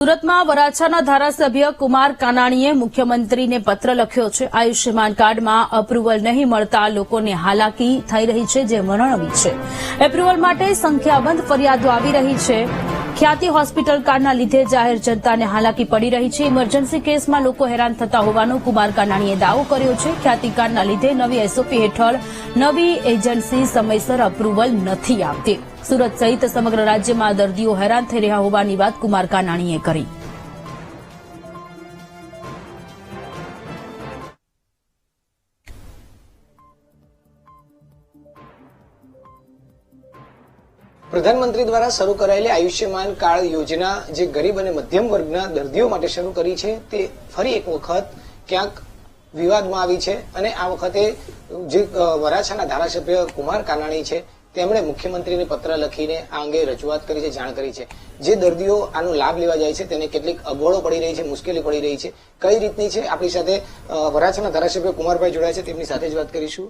સુરતમાં વરાછાના ધારાસભ્ય કુમાર કાનાણીએ મુખ્યમંત્રીને પત્ર લખ્યો છે। આયુષ્યમાન કાર્ડમાં અપ્રુવલ નહીં મળતા લોકોને હાલાકી થઈ રહી છે, જે વર્ણવી છે। એપ્રુવલ માટે સંખ્યાબંધ ફરિયાદો આવી રહી છે। ખ્યાતિ હોસ્પિટલ કાર્ડના લીધે જાહેર જનતાને હાલાકી પડી રહી છે। ઇમરજન્સી કેસમાં લોકો હેરાન થતા હોવાનો કુમાર કાનાણીએ દાવો કર્યો છે। ખ્યાતિ કાર્ડના લીધે નવી એસઓપી હેઠળ નવી એજન્સી સમયસર અપ્રુવલ નથી આપતી। સુરત સહિત સમગ્ર રાજ્યમાં દર્દીઓ હેરાન થઈ રહ્યા હોવાની વાત કુમાર કાનાણીએ કરી। પ્રધાનમંત્રી દ્વારા શરૂ કરાયેલી આયુષ્યમાન કાર્ડ યોજના જે ગરીબ અને મધ્યમ વર્ગના દર્દીઓ માટે શરૂ કરી છે, તે ફરી એક વખત ક્યાંક વિવાદમાં આવી છે અને આ વખતે જે વરાછાના ધારાસભ્ય કુમાર કાનાણી છે, તેમણે મુખ્યમંત્રીને પત્ર લખીને આ અંગે રજૂઆત કરી છે, જાણ કરી છે। જે દર્દીઓ આનો લાભ લેવા જાય છે તેને કેટલીક અગવડો પડી રહી છે, મુશ્કેલી પડી રહી છે, કઈ રીતની છે, આપણી સાથે વરાછાના ધારાસભ્ય કુમારભાઈ જોડાયા છે, તેમની સાથે જ વાત કરીશું।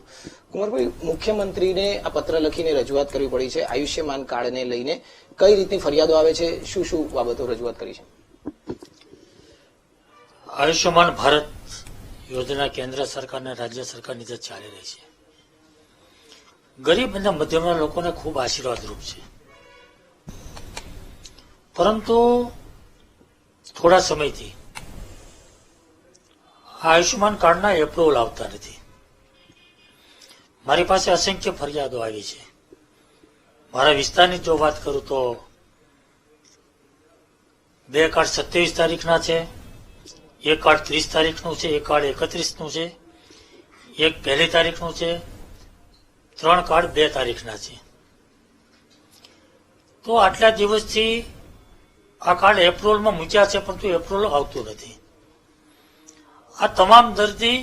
કુમારભાઈ, મુખ્યમંત્રીને આ પત્ર લખીને રજૂઆત કરવી પડી છે આયુષ્યમાન કાર્ડને લઈને, કઈ રીતની ફરિયાદો આવે છે, શું શું બાબતો રજૂઆત કરી છે? આયુષ્યમાન ભારત યોજના કેન્દ્ર સરકાર અને રાજ્ય સરકારની જે ચાલી રહી છે, ગરીબ અને મધ્યમના લોકોને ખૂબ આશીર્વાદરૂપ છે, પરંતુ થોડા સમયથી આયુષ્યમાન કાર્ડના એપ્રુવલ આવતા નથી। મારી પાસે અસંખ્ય ફરિયાદો આવી છે। મારા વિસ્તારની જો વાત કરું તો 2 કાર્ડ 27 તારીખના છે, 1 કાર્ડ 30 તારીખનું છે, 1 કાર્ડ 31નું છે, 1 1 તારીખનું છે, 3 કાર્ડ 2 તારીખના છે। તો આટલા દિવસથી આ કાર્ડ એપ્રુવલમાં મૂક્યા છે, પરંતુ એપ્રુવલ આવતું નથી। આ તમામ દર્દી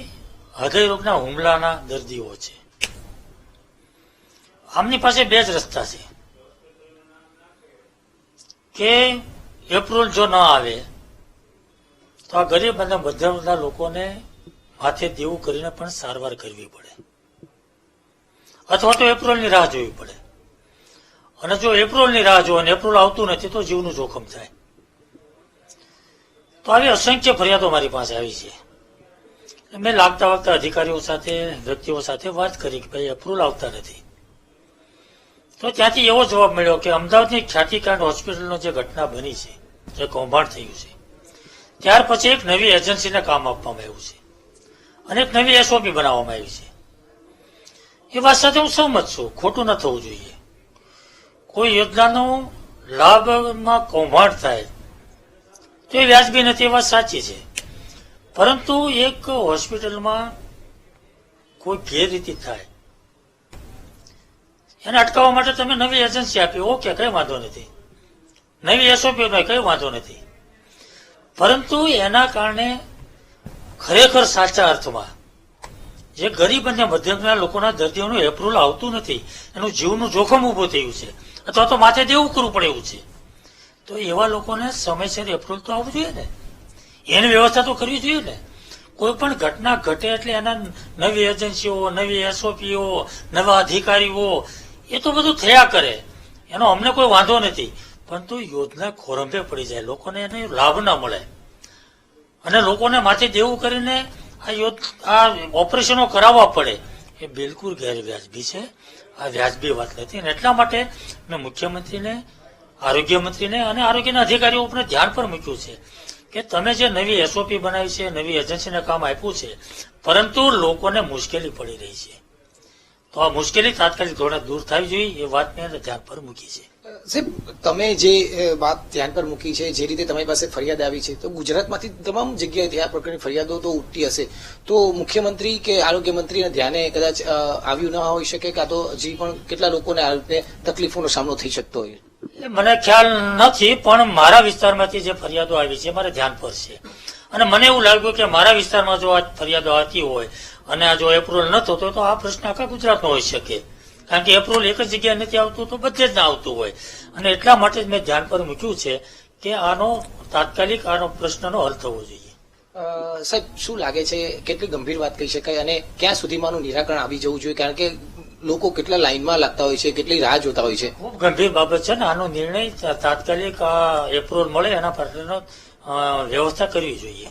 હૃદય રોગના હુમલાના દર્દીઓ છે। આમની પાસે 2 જ રસ્તા છે કે એપ્રુવલ જો ન આવે તો આ ગરીબ અને મધ્યમના લોકોને માથે દેવું કરીને પણ સારવાર કરવી પડે, અથવા તો એપ્રુવલની રાહ જોવી પડે। અને જો એપ્રુવલની રાહ જો અને એપ્રુવલ આવતું નથી તો જીવનું જોખમ થાય। તો આવી અસંખ્ય ફરિયાદો મારી પાસે આવી છે। મેં લાગતા વખતે અધિકારીઓ સાથે, વ્યક્તિઓ સાથે વાત કરી કે ભાઈ એપ્રુવલ આવતા નથી। તો ત્યાંથી એવો જવાબ મળ્યો કે અમદાવાદની ખ્યાતિ કાર્ડ હોસ્પિટલનો જે ઘટના બની છે, જે કૌભાંડ થયું છે, ત્યાર પછી એક નવી એજન્સીને કામ આપવામાં આવ્યું છે અને એક નવી એસઓપી બનાવવામાં આવી છે। એ વાત સાથે હું સહમત છું, ખોટું ન થવું જોઈએ। કોઈ યોજનાનો લાભમાં કૌભાંડ થાય તો એ વ્યાજબી નથી, એ વાત સાચી છે, પરંતુ એક હોસ્પિટલમાં કોઈ ગેરરીતિ થાય એને અટકાવવા માટે તમે નવી એજન્સી આપી, ઓકે, કઈ વાંધો નથી, નવી એસઓપી કઈ વાંધો નથી, પરંતુ એના કારણે ખરેખર સાચા અર્થમાં જે ગરીબ અને મધ્યમના લોકોના દર્દીઓનું એપ્રુવલ આવતું નથી, એનું જીવનું જોખમ ઊભું થયું છે, અથવા તો માથે દેવું કરવું પડે એવું છે, તો એવા લોકોને સમયસર એપ્રુવલ તો આવવું જોઈએ ને, એની વ્યવસ્થા તો કરવી જોઈએ ને। કોઈ પણ ઘટના ઘટે એટલે એના નવી એજન્સીઓ, નવી એસઓપીઓ, નવા અધિકારીઓ, એ તો બધું થયા કરે, એનો અમને કોઈ વાંધો નથી, પરંતુ યોજના ખોરંભે પડી જાય, લોકોને એને લાભ ના મળે અને લોકોને માથે દેવું કરીને આ ઓપરેશનો કરાવવા પડે, એ બિલકુલ ગેરવ્યાજબી છે। આ વ્યાજબી વાત નથી અને એટલા માટે મેં મુખ્યમંત્રીને, આરોગ્ય મંત્રીને અને આરોગ્યના અધિકારીઓ ઉપર ધ્યાન પર મૂક્યું છે કે તમે જે નવી એસઓપી બનાવી છે, નવી એજન્સીને કામ આપ્યું છે, પરંતુ લોકોને મુશ્કેલી પડી રહી છે, તો આ મુશ્કેલી તાત્કાલિક ધોરણે દૂર થવી જોઈએ, એ વાત મેં ધ્યાન પર મૂકી છે। સાહેબ, તમે જે વાત ધ્યાન પર મૂકી છે, જે રીતે તમારી પાસે ફરિયાદ આવી છે, તો ગુજરાતમાંથી તમામ જગ્યાએથી આ પ્રકારની ફરિયાદો તો ઉઠતી હશે, તો મુખ્યમંત્રી કે આરોગ્ય મંત્રીના ધ્યાને કદાચ આવ્યું ન હોઈ શકે, કાં તો હજી પણ કેટલા લોકોને આ રીતે તકલીફોનો સામનો થઈ શકતો હોય? મને ખ્યાલ નથી, પણ મારા વિસ્તારમાંથી જે ફરિયાદો આવી છે મારા ધ્યાન પર છે અને મને એવું લાગ્યું કે મારા વિસ્તારમાં જો આ ફરિયાદો આવતી હોય અને આ જો એપ્રુવલ ન થતો તો આ પ્રશ્ન આખા ગુજરાતનો હોઈ શકે, કારણ કે એપ્રુવલ એક જ જગ્યાએ નથી આવતું તો બધે જ ના આવતું હોય, અને એટલા માટે જ મેં ધ્યાન પર મૂક્યું છે કે આનો તાત્કાલિક આનો પ્રશ્નનો હલ થવો જોઈએ। સાહેબ, શું લાગે છે કેટલી ગંભીર વાત કહી શકાય અને ક્યાં સુધીમાં આનું નિરાકરણ આવી જવું જોઈએ? કારણ કે લોકો કેટલા લાઈનમાં લાગતા હોય છે, કેટલી રાહ જોતા હોય છે? ખૂબ ગંભીર બાબત છે ને, આનો નિર્ણય તાત્કાલિક એપ્રુવલ મળે એના માટેનો વ્યવસ્થા કરવી જોઈએ.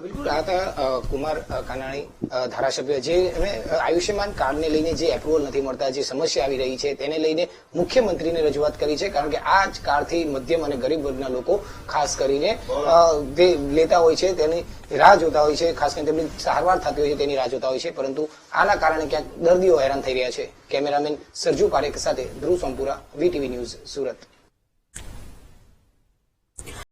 બિલકુલ, આ હતા કુમાર કાનાણી ધારાસભ્ય, જે આયુષ્યમાન કાર્ડને લઈને જે એપ્રુવલ નથી મળતા, જે સમસ્યા આવી રહી છે તેને લઈને મુખ્યમંત્રીને રજૂઆત કરી છે. કારણ કે આ જ કાર્ડથી મધ્યમ અને ગરીબ વર્ગના લોકો ખાસ કરીને જે લેતા હોય છે તેની રાહ જોતા હોય છે, ખાસ કરીને તેમની સારવાર થતી હોય છે તેની રાહ જોતા હોય છે. પરંતુ આના કારણે ક્યાંક દર્દીઓ હેરાન થઈ રહ્યા છે. કેમેરામેન સરજુ પારેખ સાથે ધ્રુવ સોમપુરા, વીટીવી ન્યૂઝ, સુરત.